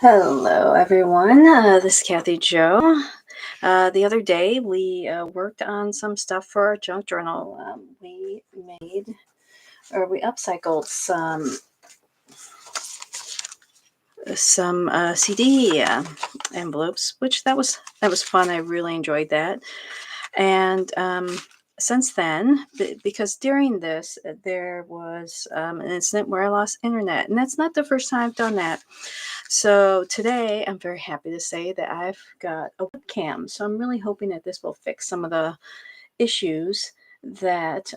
Hello, everyone. This is Kathy Joe. The other day, we worked on some stuff for our junk journal. We upcycled some CD envelopes, which that was fun. I really enjoyed that. And since then, because during this there was an incident where I lost internet, and that's not the first time I've done that. So today, I'm very happy to say that I've got a webcam. So I'm really hoping that this will fix some of the issues that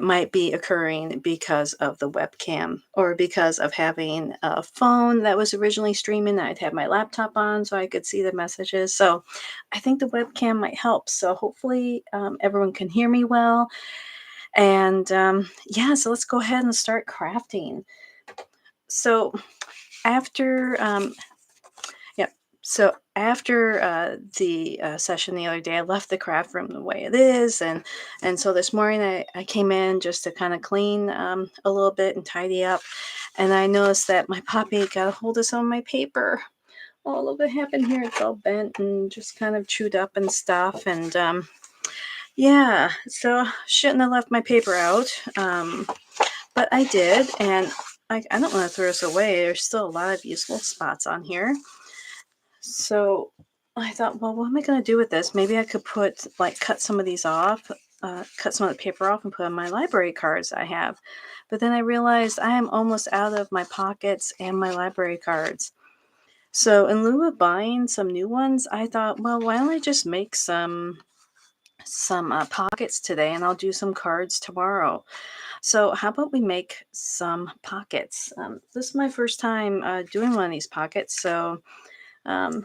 might be occurring because of the webcam, or because of having a phone that was originally streaming. I'd have my laptop on so I could see the messages. So I think the webcam might help. So hopefully everyone can hear me well. And yeah, so let's go ahead and start crafting. So after Yep. So after the session the other day, I left the craft room the way it is, and so this morning I came in just to kind of clean a little bit and tidy up, and I noticed that my puppy got a hold of some of my paper. Oh, look what happened here! It's all bent and just kind of chewed up and stuff, and yeah, so shouldn't have left my paper out, but I did, and I don't want to throw this away. There's still a lot of useful spots on here. So I thought, well, what am I going to do with this? Maybe I could cut some of these off, cut some of the paper off and put on my library cards I have. But then I realized I am almost out of my pockets and my library cards. So in lieu of buying some new ones, I thought, well, why don't I just make some pockets today, and I'll do some cards tomorrow. So how about we make some pockets? This is my first time doing one of these pockets, so it,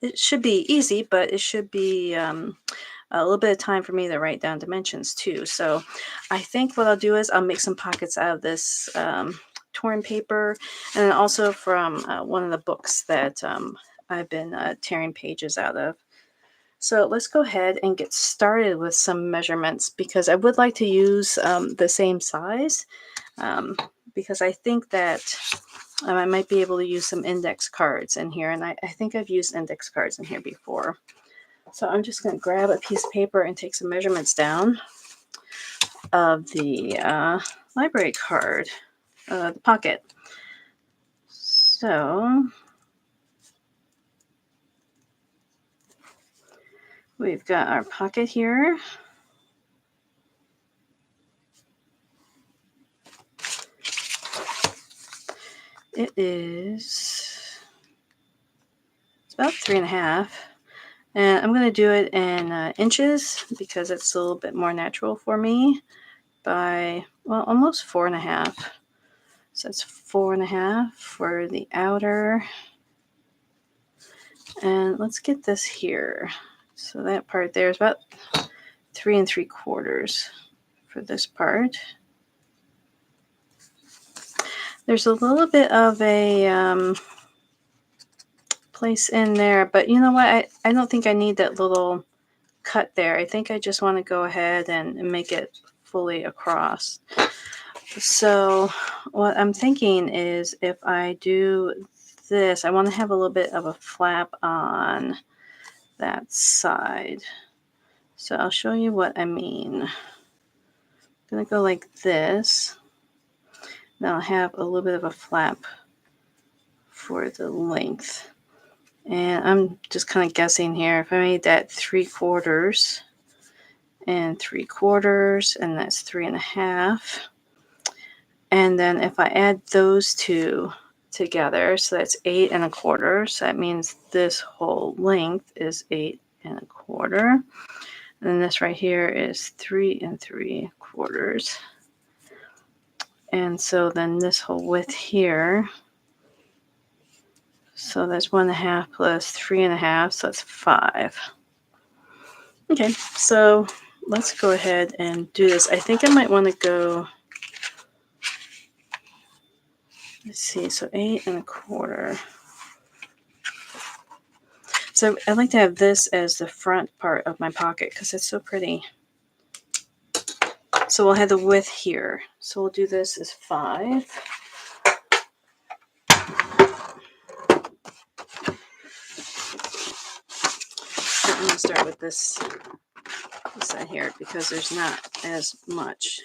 it should be easy, but it should be a little bit of time for me to write down dimensions too. So I think what I'll do is I'll make some pockets out of this torn paper, and then also from one of the books that I've been tearing pages out of. So let's go ahead and get started with some measurements, because I would like to use the same size, because I think that I might be able to use some index cards in here, and I think I've used index cards in here before. So I'm just going to grab a piece of paper and take some measurements down of the library card, the pocket. So we've got our pocket here. It's about 3.5. And I'm going to do it in inches because it's a little bit more natural for me, by, well, almost 4.5. So it's 4.5 for the outer. And let's get this here. So that part there is about 3 3/4 for this part. There's a little bit of a place in there, but you know what? I don't think I need that little cut there. I think I just want to go ahead and make it fully across. So what I'm thinking is, if I do this, I want to have a little bit of a flap on that side. So I'll show you what I mean. I'm going to go like this. Then I'll have a little bit of a flap for the length. And I'm just kind of guessing here. If I made that 3/4 and 3/4, and that's 3.5. And then if I add those two together, so that's 8 1/4. So that means this whole length is 8 1/4. And then this right here is 3 3/4. And so then this whole width here, so that's 1.5 plus 3.5, so that's 5. Okay, so let's go ahead and do this. I think I might want to go, let's see, so 8 1/4. So I like to have this as the front part of my pocket because it's so pretty. So we'll have the width here. So we'll do this as 5. start with this side here because there's not as much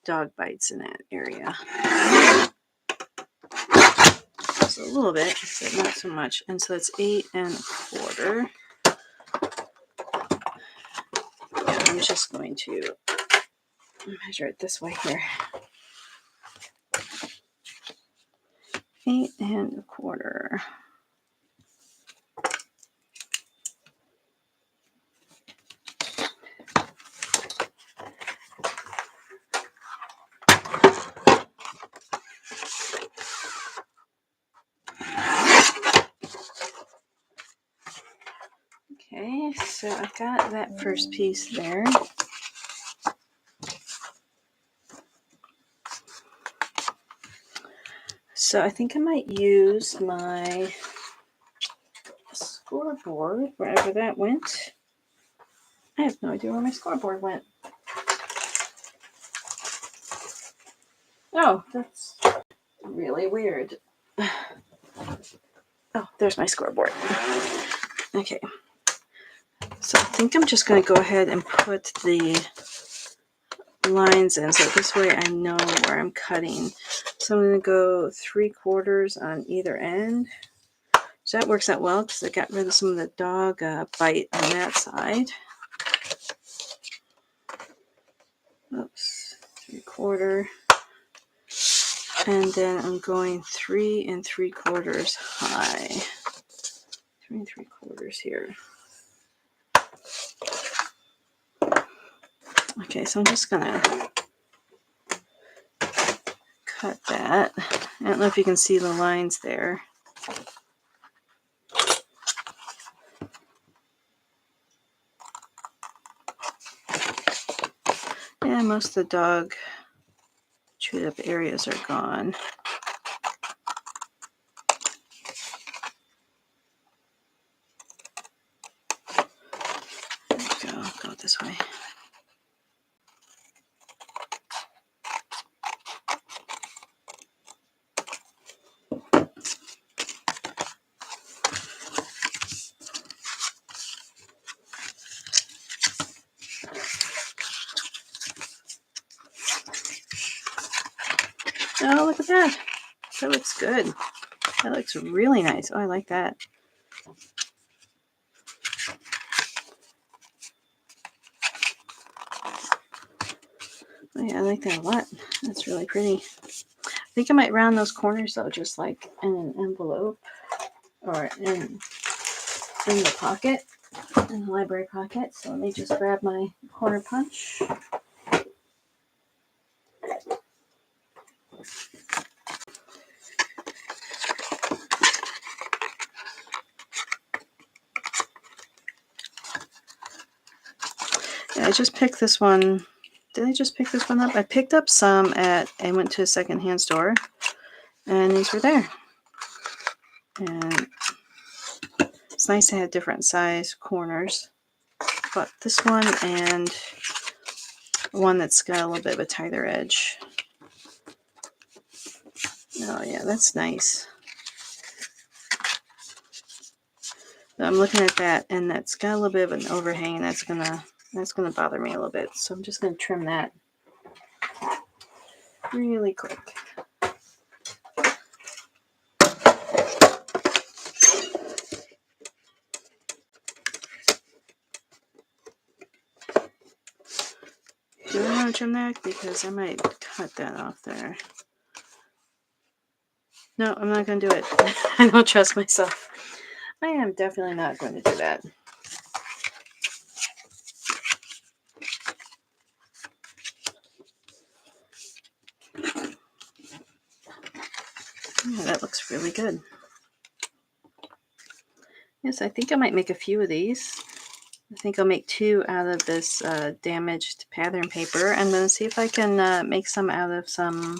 dog bites in that area. Just a little bit, but not so much. And so it's 8 1/4. Yeah, I'm just going to measure it this way here. 8 1/4. Okay, so I got that first piece there. So I think I might use my scoreboard wherever that went. I have no idea where my scoreboard went. Oh, that's really weird. Oh, there's my scoreboard. Okay. So I think I'm just going to go ahead and put the lines in. So this way I know where I'm cutting. So I'm going to go 3/4 on either end. So that works out well because I got rid of some of the dog bite on that side. Oops, 3/4. And then I'm going 3 3/4 high. 3 3/4 here. Okay, so I'm just gonna cut that. I don't know if you can see the lines there. Yeah, most of the dog chewed up areas are gone. There we go this way. Oh, look at that. That looks good. That looks really nice. Oh, I like that. Oh, yeah, I like that a lot. That's really pretty. I think I might round those corners, though, just like in an envelope or in the pocket, in the library pocket. So let me just grab my corner punch. I just picked this one. Did I just pick this one up? I picked up some I went to a secondhand store, and these were there. And it's nice to have different size corners. But this one and one that's got a little bit of a tighter edge. Oh yeah, that's nice. But I'm looking at that, and that's got a little bit of an overhang, and that's gonna bother me a little bit. So I'm just gonna trim that really quick. Do I want to trim that? Because I might cut that off there. No, I'm not going to do it. I don't trust myself. I am definitely not going to do that. Yeah, that looks really good. Yes, I think I might make a few of these. I think I'll make 2 out of this damaged pattern paper, and then see if I can make some out of some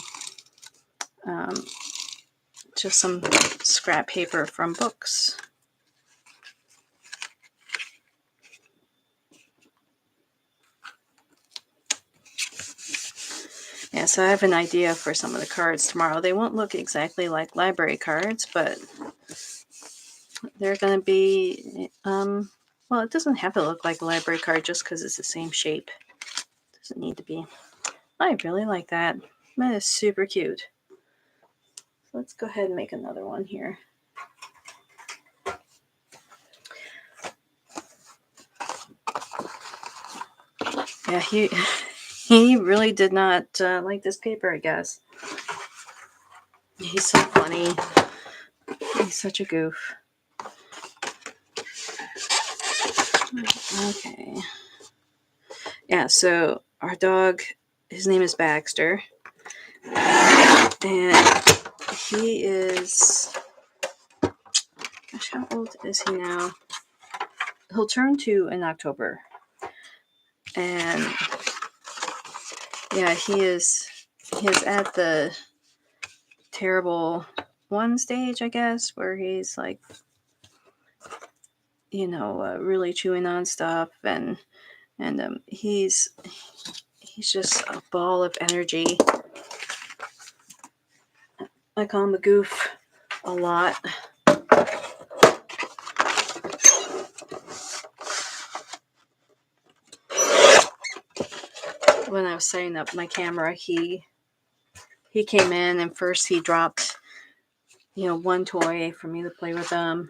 just some scrap paper from books. Yeah, so I have an idea for some of the cards tomorrow. They won't look exactly like library cards, but they're going to be, well, Well, it doesn't have to look like a library card just because it's the same shape. It doesn't need to be. I really like that. That is super cute. So let's go ahead and make another one here. Yeah, he really did not like this paper, I guess. He's so funny. He's such a goof. Okay. Yeah, so our dog, his name is Baxter. And he is, gosh, how old is he now? He'll turn 2 in October. And yeah, he is at the terrible 1 stage, I guess, where he's like, really chewing on stuff, and he's just a ball of energy. I call him a goof a lot. When I was setting up my camera, he came in, and first he dropped, one toy for me to play with him.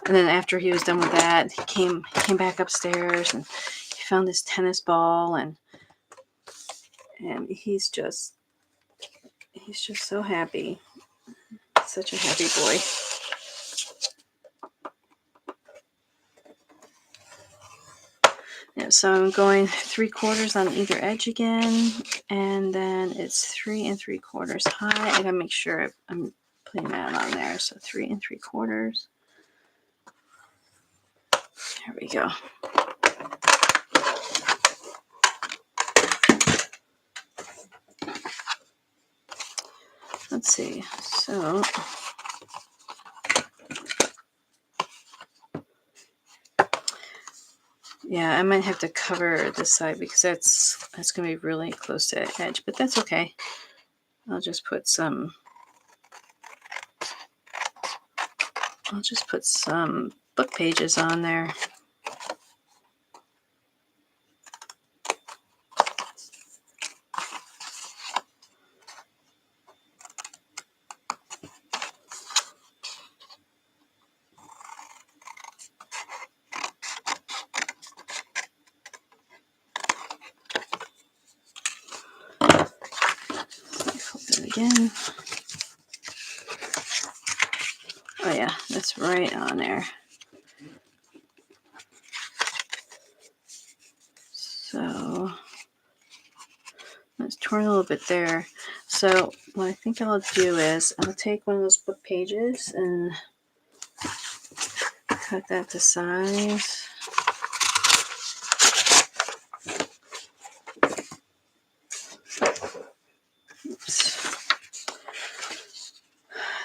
And then after he was done with that, he came back upstairs, and he found this tennis ball, and he's just so happy. Such a happy boy. Yeah, so I'm going 3/4 on either edge again, and then it's 3 3/4 high. I gotta make sure I'm putting that on there. So 3 3/4. There we go. Let's see. So yeah, I might have to cover this side because that's going to be really close to the edge, but that's okay. I'll just put some book pages on there. Again. Oh yeah, that's right on there. So let's torn a little bit there. So what I think I'll do is I'll take one of those book pages and cut that to size. Oops.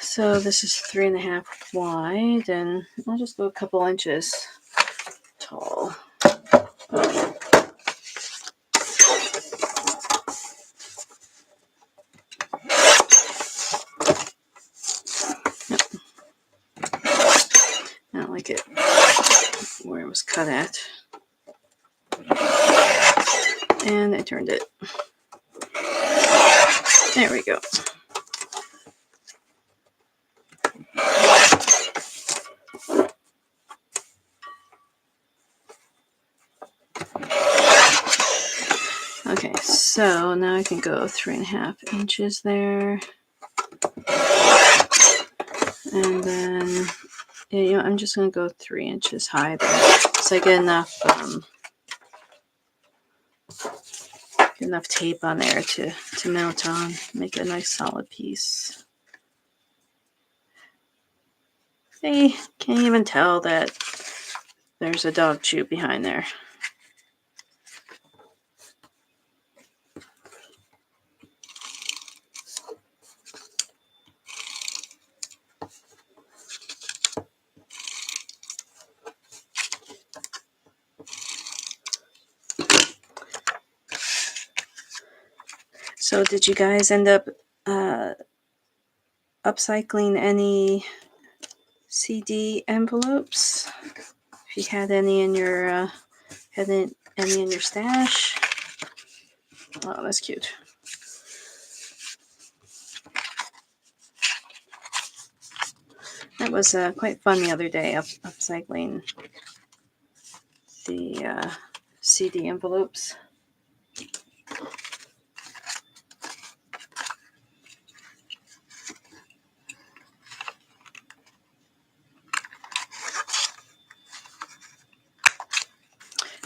So this is 3.5 wide, and I'll just go a couple inches tall. I don't like it where it was cut at. And I turned it. There we go. Okay, so now I can go 3.5 inches there. And then, I'm just going to go 3 inches high there. So I get enough tape on there to mount on, make a nice solid piece. Hey, can't even tell that there's a dog chew behind there. So did you guys end up upcycling any CD envelopes? If you had any in your stash. Oh, that's cute. That was quite fun the other day, upcycling the CD envelopes.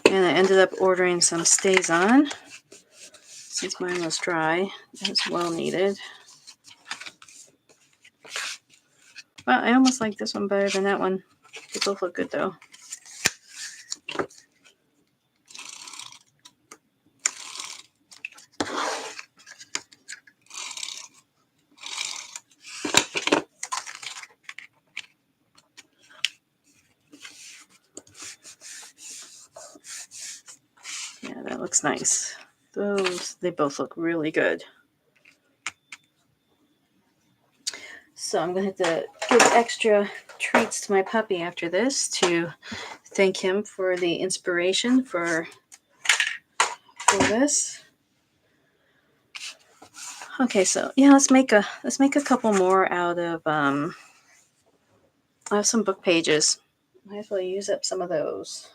And I ended up ordering some Stays-On since mine was dry. It was well needed. Well, I almost like this one better than that one. They both look good though. Yeah, that looks nice. They both look really good. So I'm going to have to give extra treats to my puppy after this to thank him for the inspiration for this. Okay, so yeah, let's make a couple more out of I have some book pages. Might as well use up some of those.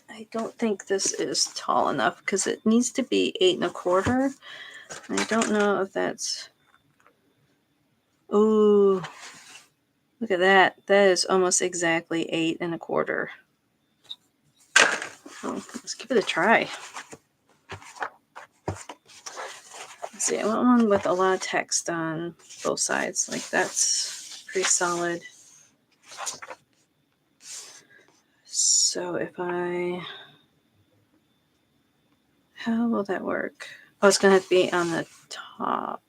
I don't think this is tall enough because it needs to be 8 1/4. I don't know if that's. Ooh, look at that. That is almost exactly 8 1/4. Oh, let's give it a try. Let's see, I want one with a lot of text on both sides. Like that's pretty solid. So if how will that work? Oh, it's going to have to be on the top.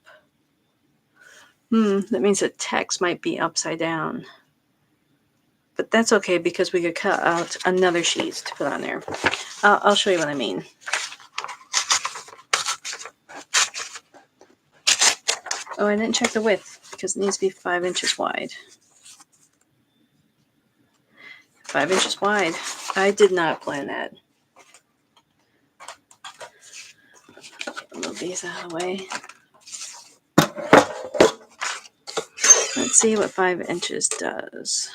That means the text might be upside down. But that's okay because we could cut out another sheet to put on there. I'll show you what I mean. Oh, I didn't check the width because it needs to be 5 inches wide. 5 inches wide. I did not plan that. Move these out of the way. Let's see what 5 inches does.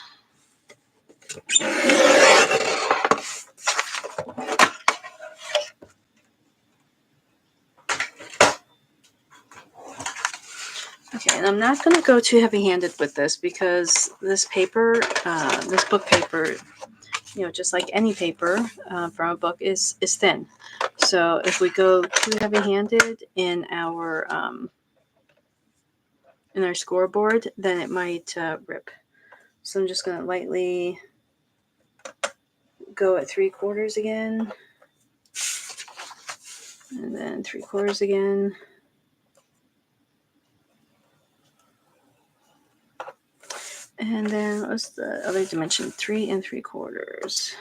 Okay, and I'm not going to go too heavy-handed with this because this paper, this book paper, just like any paper from a book is thin. So if we go too heavy-handed in our scoreboard, then it might rip. So I'm just going to lightly go at 3/4 again, and then 3/4 again. And then what's the other dimension? 3 3/4.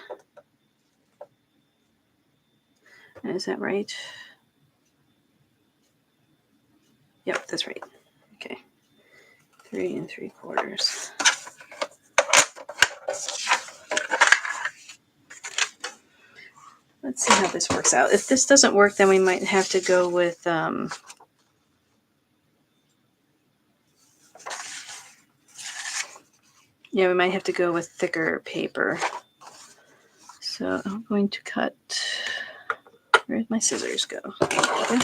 Is that right? Yep, that's right. Okay. 3 3/4. Let's see how this works out. If this doesn't work, then we might have to go with we might have to go with thicker paper. So I'm going to cut. Where'd my scissors go? Okay.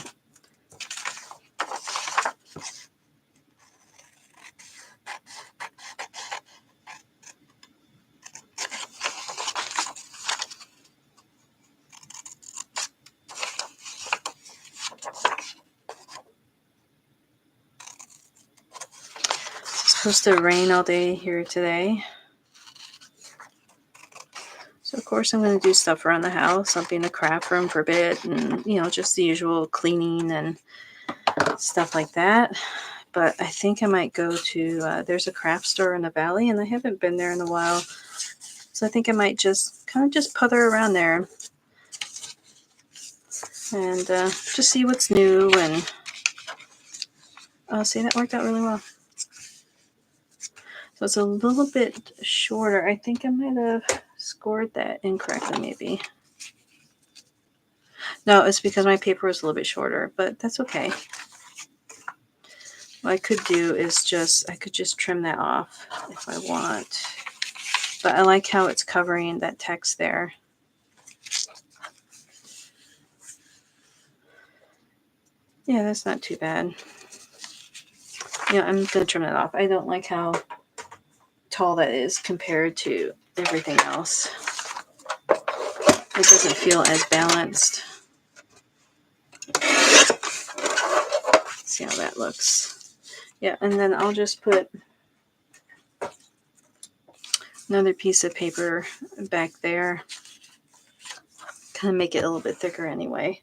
It's supposed to rain all day here today. So of course I'm going to do stuff around the house. I'll be in the craft room for a bit and, just the usual cleaning and stuff like that. But I think I might go to, there's a craft store in the valley and I haven't been there in a while. So I think I might just putter around there and just see what's new. And see, that worked out really well. So it's a little bit shorter. I think I might have scored that incorrectly, maybe. No, it's because my paper was a little bit shorter, but that's okay. What I could do is I could just trim that off if I want. But I like how it's covering that text there. Yeah, that's not too bad. Yeah, I'm going to trim that off. I don't like how tall that is compared to everything else. It doesn't feel as balanced. Let's see how that looks. Yeah, and then I'll just put another piece of paper back there. Kind of make it a little bit thicker anyway.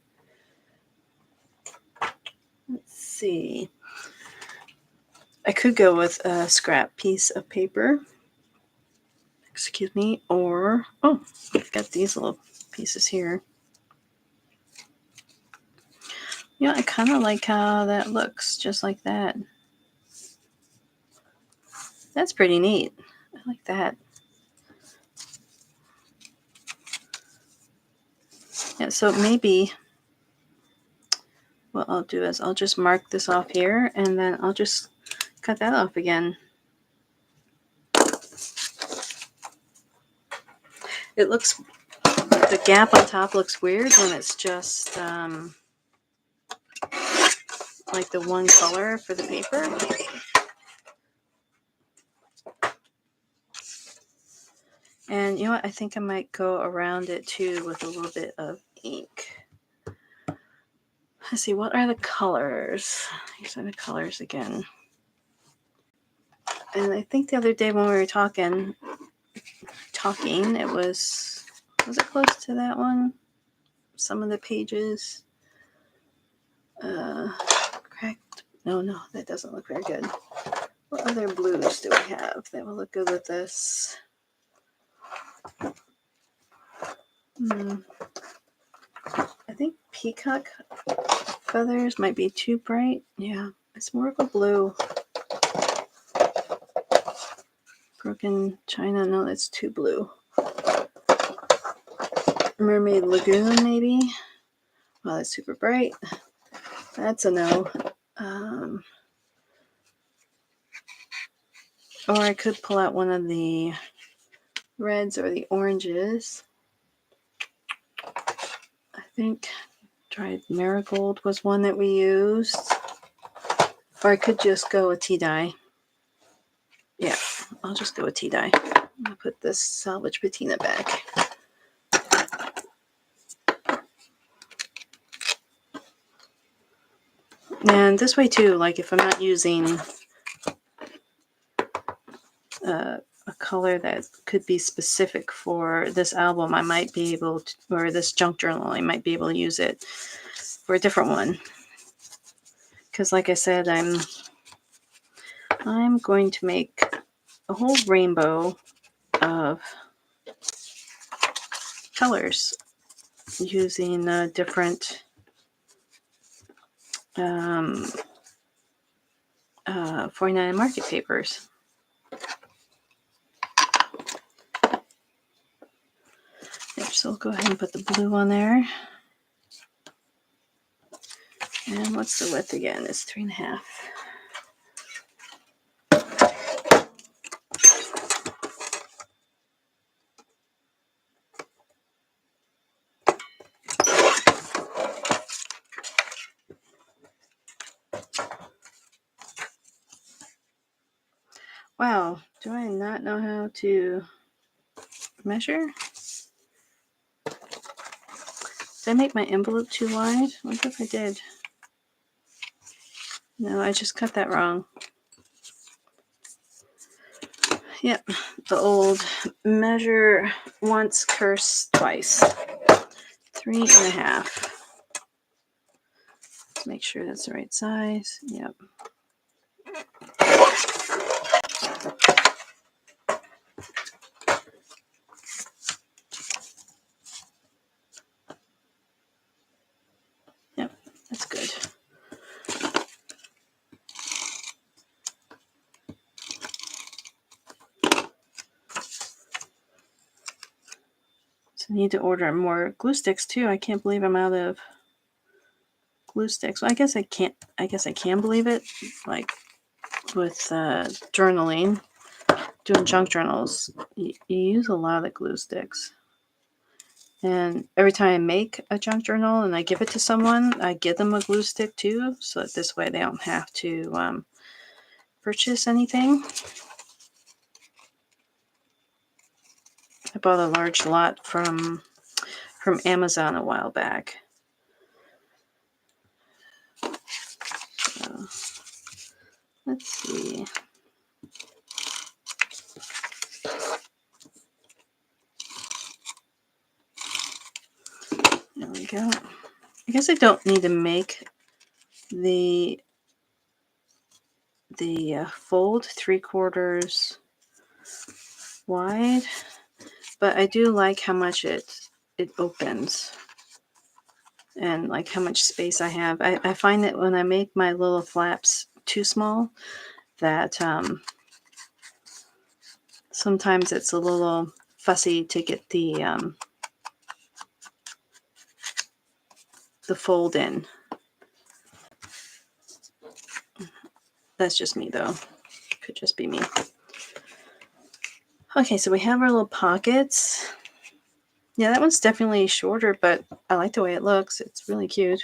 Let's see. I could go with a scrap piece of paper. Excuse me. Or, oh, I've got these little pieces here. Yeah, I kind of like how that looks, just like that. That's pretty neat. I like that. Yeah, so maybe what I'll do is I'll just mark this off here, and then I'll just cut that off again. It looks, the gap on top looks weird when it's just like the one color for the paper. And you know what? I think I might go around it too with a little bit of ink. Let's see, what are the colors? These are the colors again. And I think the other day when we were talking, it was it close to that one? Some of the pages. Cracked. No, that doesn't look very good. What other blues do we have that will look good with this? I think peacock feathers might be too bright. Yeah, it's more of a blue. Broken China, no, that's too blue. Mermaid Lagoon, maybe. Well, that's super bright. That's a no. Or I could pull out one of the reds or the oranges. I think dried marigold was one that we used. Or I could just go with tea dye. Yeah, I'll just go with tea dye. I'm going to put this salvage patina back. And this way too, like if I'm not using a color that could be specific for this album, I might be able to, or this junk journal, I might be able to use it for a different one. Because like I said, I'm going to make a whole rainbow of colors using different 49 market papers. Yep, so we'll go ahead and put the blue on there. And what's the width again? It's 3.5. Wow, do I not know how to measure? Did I make my envelope too wide? I wonder if I did. No, I just cut that wrong. Yep, the old measure once, curse twice. 3.5. Let's make sure that's the right size. Yep. Yep, that's good. need to order more glue sticks too. I can't believe I'm out of glue sticks. Well, I guess I can't. I guess I can believe it. Like with journaling, doing junk journals, you use a lot of glue sticks. And every time I make a junk journal and I give it to someone, I give them a glue stick too, so that this way they don't have to purchase anything. I bought a large lot from Amazon a while back. So, let's see. There we go. I guess I don't need to make the fold 3/4 wide, but I do like how much it opens and like how much space I have. I find that when I make my little flaps too small, that sometimes it's a little fussy to get the fold in. That's just me though. Could just be me. Okay, so we have our little pockets. Yeah, that one's definitely shorter, but I like the way it looks. It's really cute.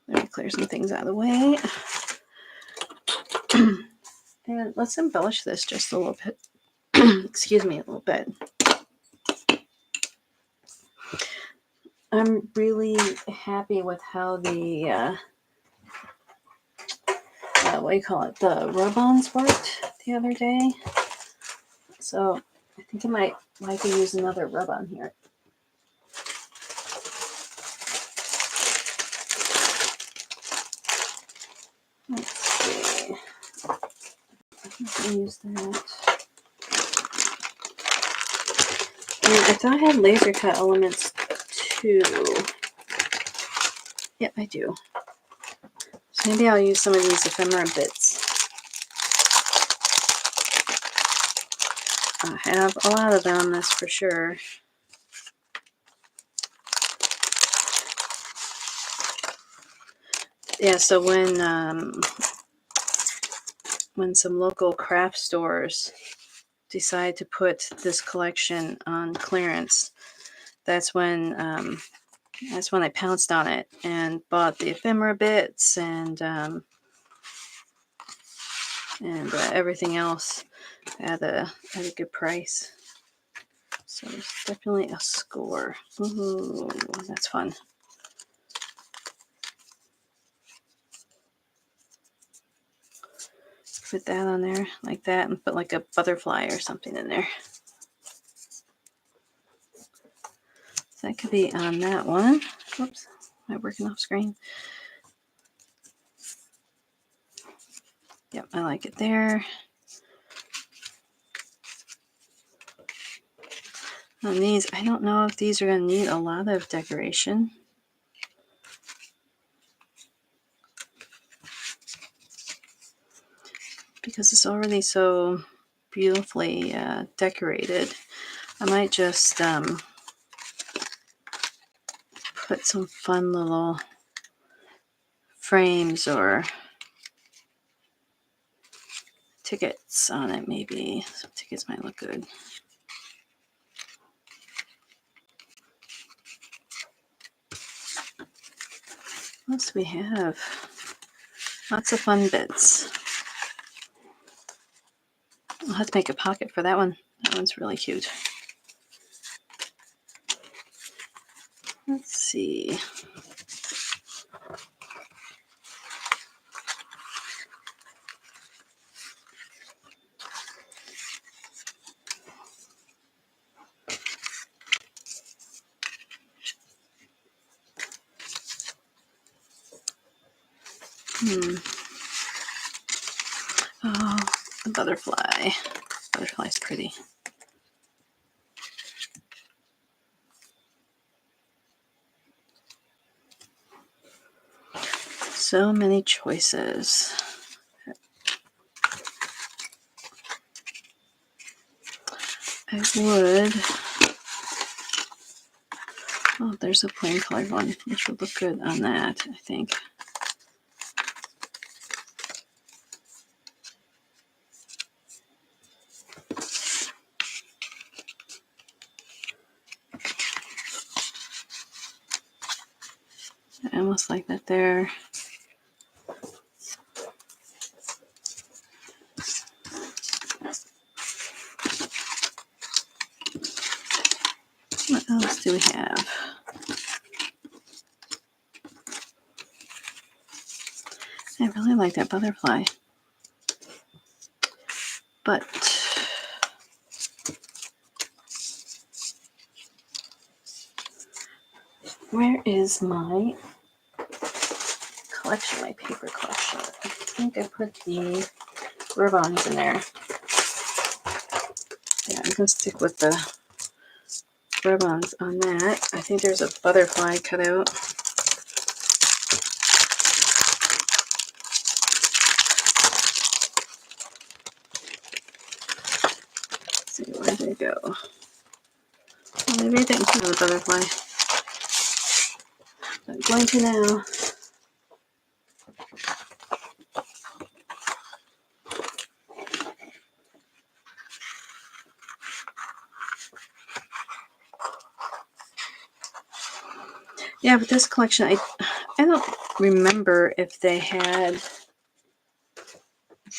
Let me clear some things out of the way. And let's embellish this just a little bit. Excuse me, a little bit. I'm really happy with how the what do you call it? The rub-ons worked the other day. So I think I might like to use another rub-on here. Let's see. I'm going to use that. And I thought I had laser cut elements too. Yep, I do. So maybe I'll use some of these ephemera bits. I have a lot of them, that's for sure. Yeah, so when some local craft stores decide to put this collection on clearance, that's when I pounced on it and bought the ephemera bits and everything else at a good price. So it's definitely a score. Ooh, that's fun. Put that on there like that and put like a butterfly or something in there. So that could be on that one. Whoops, am I working off screen? Yep, I like it there. On these, I don't know if these are going to need a lot of decoration. Because it's already so beautifully decorated. I might just put some fun little frames or tickets on it, maybe. Some tickets might look good. What else do we have? Lots of fun bits. I'll have to make a pocket for that one. That one's really cute. Let's see. Oh, the butterfly. Butterfly's pretty. So many choices. I would Oh, there's a plain colored one, which would look good on that, I think. I almost like that there. What else do we have? I really like that butterfly. But where is my collection, my paper collection? I think I put the ribbons in there. Yeah, I'm going to stick with the ribbons on that. I think there's a butterfly cut out. Let's see, where did they go? Well, maybe I didn't put the butterfly. I'm going to now. Yeah, but this collection, I don't remember if they had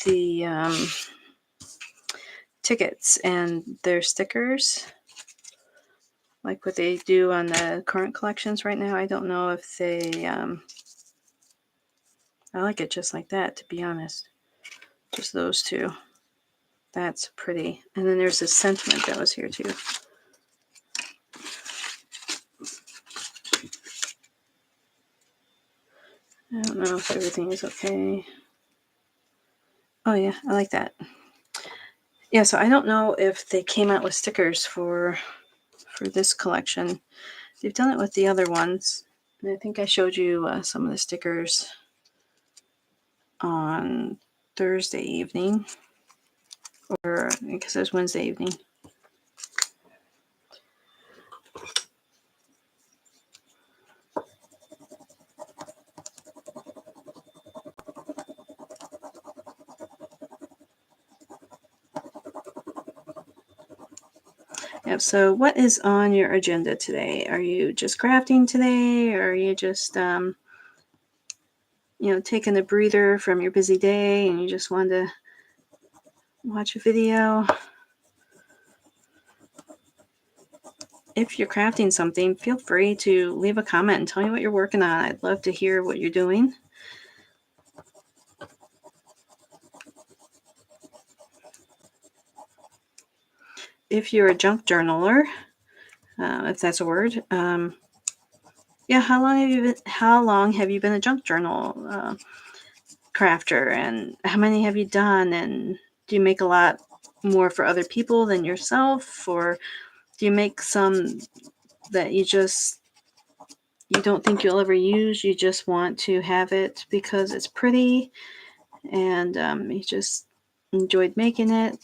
the tickets and their stickers like what they do on the current collections right now. I don't know if they I like it just like that, to be honest. Just those two. That's pretty. And then there's a sentiment that was here too. I don't know if everything is okay. Oh yeah, I like that. Yeah, so I don't know if they came out with stickers for this collection. They've done it with the other ones. And I think I showed you some of the stickers on Thursday evening. Or because it was Wednesday evening. Yep, so what is on your agenda today? Are you just crafting today? Or are you just, taking a breather from your busy day and you just want to watch a video? If you're crafting something, feel free to leave a comment and tell me what you're working on. I'd love to hear what you're doing. If you're a junk journaler, if that's a word, yeah, how long have you been a junk journal crafter, and how many have you done? And do you make a lot more for other people than yourself, or do you make some that you don't think you'll ever use? You just want to have it because it's pretty, and you just enjoyed making it.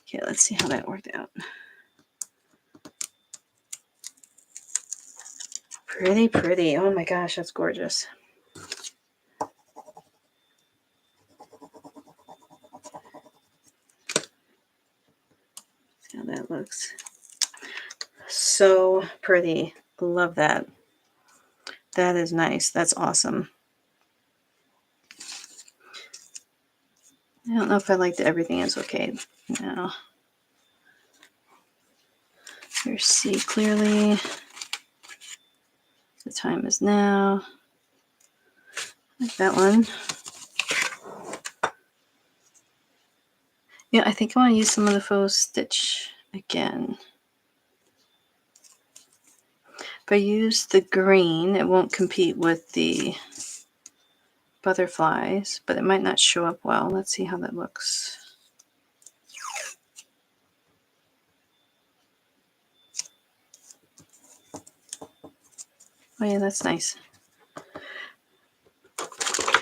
Okay, let's see how that worked out. Pretty. Oh my gosh, that's gorgeous. See how that looks. So pretty. Love that. That is nice. That's awesome. I don't know if I like that everything is okay now. Here, see clearly. The time is now. Like that one. Yeah, I think I want to use some of the faux stitch again. If I use the green, it won't compete with the butterflies, but it might not show up well. Let's see how that looks. Oh yeah, that's nice.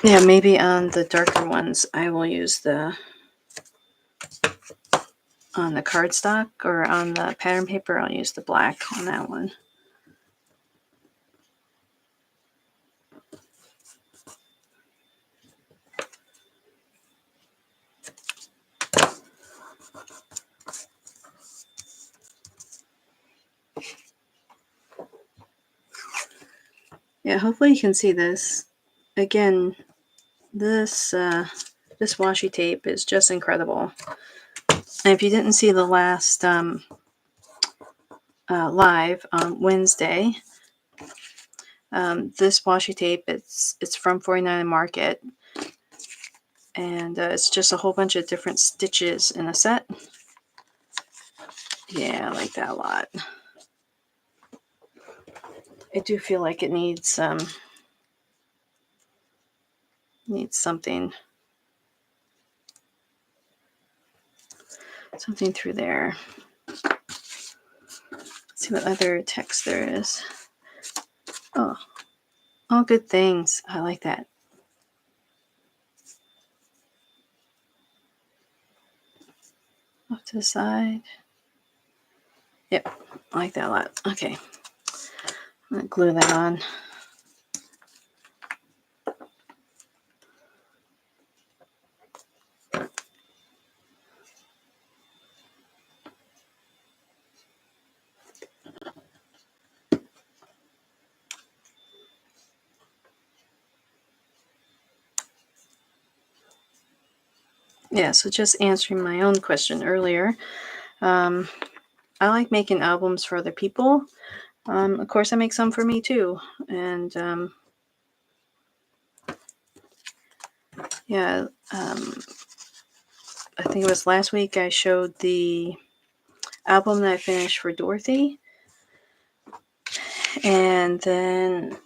Yeah, maybe on the darker ones I will use the on the cardstock or on the pattern paper, I'll use the black on that one. Yeah, hopefully you can see this. Again, this washi tape is just incredible. And if you didn't see the last live on Wednesday, this washi tape, it's from 49 Market, and it's just a whole bunch of different stitches in a set. Yeah, I like that a lot. I do feel like it needs something through there. Let's see what other text there is. Oh, all good things. I like that. Off to the side. Yep, I like that a lot. Okay, I'm gonna glue that on. Yeah, so just answering my own question earlier. I like making albums for other people. Of course, I make some for me too. And yeah, I think it was last week I showed the album that I finished for Dorothy. And then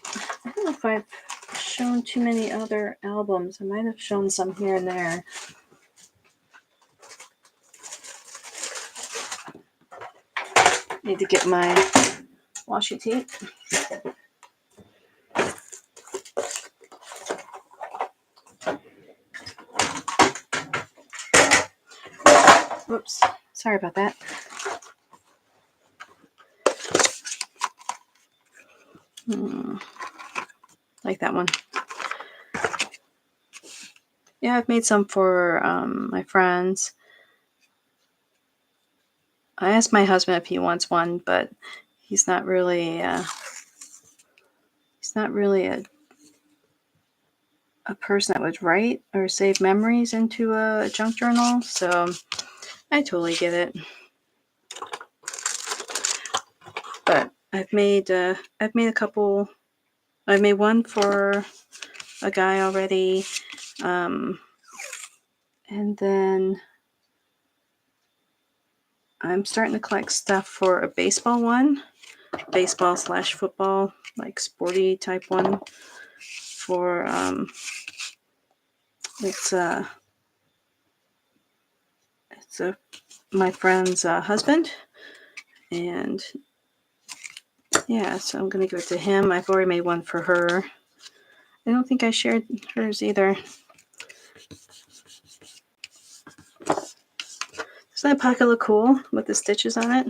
I don't know if I've shown too many other albums. I might have shown some here and there. Need to get my washi tape. Whoops, sorry about that. Like that one. Yeah, I've made some for my friends. I asked my husband if he wants one, but he's not really a person that would write or save memories into a junk journal, so I totally get it. But I've made a couple. I've made one for a guy already, and then I'm starting to collect stuff for a baseball one, baseball/football, like sporty type one. For it's my friend's husband, and yeah, so I'm gonna give it to him. I've already made one for her. I don't think I shared hers either. Doesn't that pocket look cool with the stitches on it?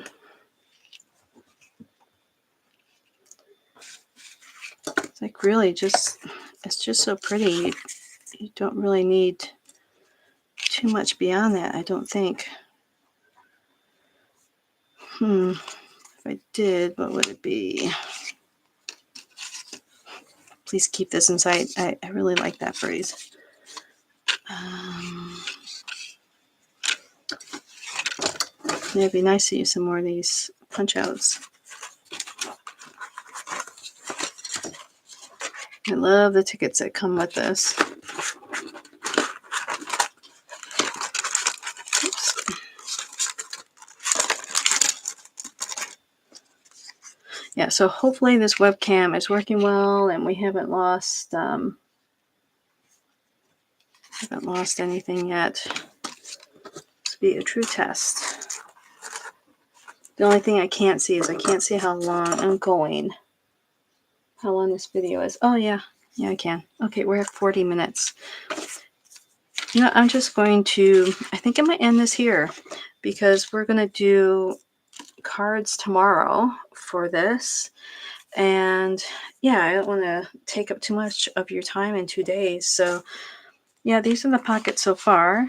It's like really just, it's just so pretty. You don't really need too much beyond that, I don't think. If I did, what would it be? Please keep this inside. I really like that phrase. It'd be nice to use some more of these punch outs. I love the tickets that come with this. Oops. Yeah, so hopefully this webcam is working well and we haven't lost anything yet. To be a true test. The only thing I can't see is I can't see how long I'm going. How long this video is. Oh yeah, I can. Okay, we're at 40 minutes. You know, I'm just going to, I think I might end this here. because we're going to do cards tomorrow for this. And yeah, I don't want to take up too much of your time in 2 days. So yeah, these are the pockets so far.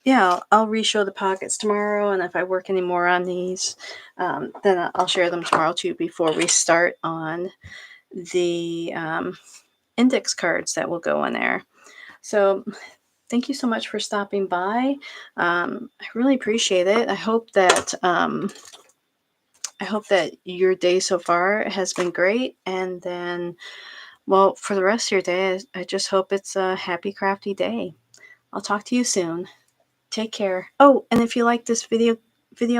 Yeah, I'll re-show the pockets tomorrow, and if I work any more on these, then I'll share them tomorrow too before we start on the index cards that will go in there. So thank you so much for stopping by. I really appreciate it. I hope that your day so far has been great, and then, well, for the rest of your day, I just hope it's a happy, crafty day. I'll talk to you soon. Take care. Oh, and if you like this video,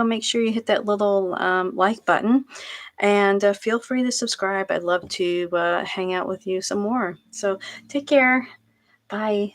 make sure you hit that little like button, and feel free to subscribe. I'd love to hang out with you some more. So take care. Bye.